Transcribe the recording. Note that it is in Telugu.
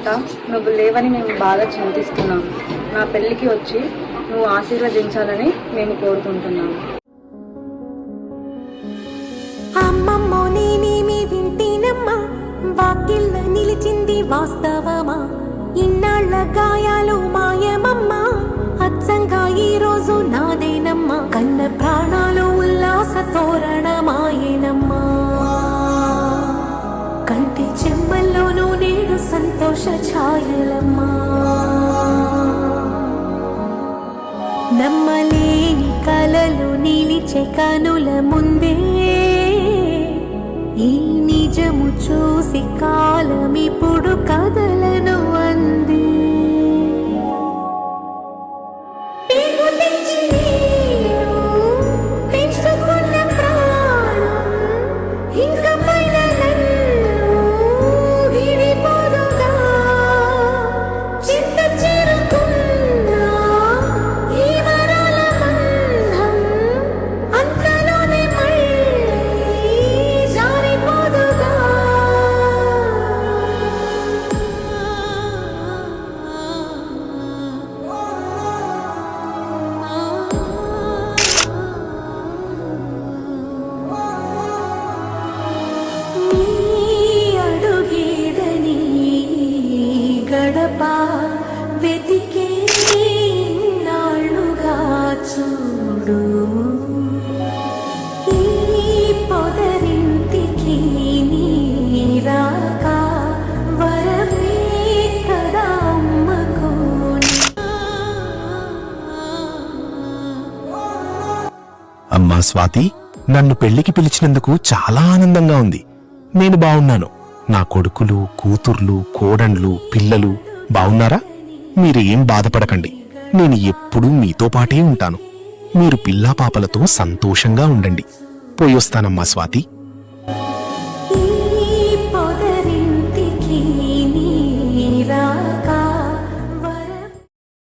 తాత, నువ్వు లేవని మేము బాగా చింతిస్తున్నాము. నా పెళ్ళికి వచ్చి నువ్వు ఆశీర్వదించాలని మేము కోరుకుంటున్నాము. అమ్మమ్మో నేనేమి వింటేనమ్మా, వాకిళ్ళ నిలిచింది వాస్తవమా? ఇన్నాళ్ల గాయాలు మాయమమ్మా, అచ్చంగా ఈ రోజు నాదేనమ్మా. కన్న ప్రాణాలు ఉల్లాస తోరణమాయేనమ్మా, కంటి చెమ్మల్లోనూ నేడు సంతోష ఛాయలమ్మా. నమ్మలేని కలలు నిలిచే కనుల ముందే ఈ నిజము చూసి కాలమిప్పుడు కదలను అంది. వెతికే నాళ్ళుగా చూడు, ఈ పొదరింటికి నీరాక వరమే కదా అమ్మకు. అమ్మా స్వాతి, నన్ను పెళ్లికి పిలిచినందుకు చాలా ఆనందంగా ఉంది. నేను బావున్నాను. నా కొడుకులు, కూతుర్లు, కోడన్లు, పిల్లలు బావున్నారా? మీరు ఏం బాధపడకండి. నేను ఎప్పుడూ మీతో పాటే ఉంటాను. మీరు పిల్లాపాపలతో సంతోషంగా ఉండండి. పోయొస్తానమ్మా స్వాతి.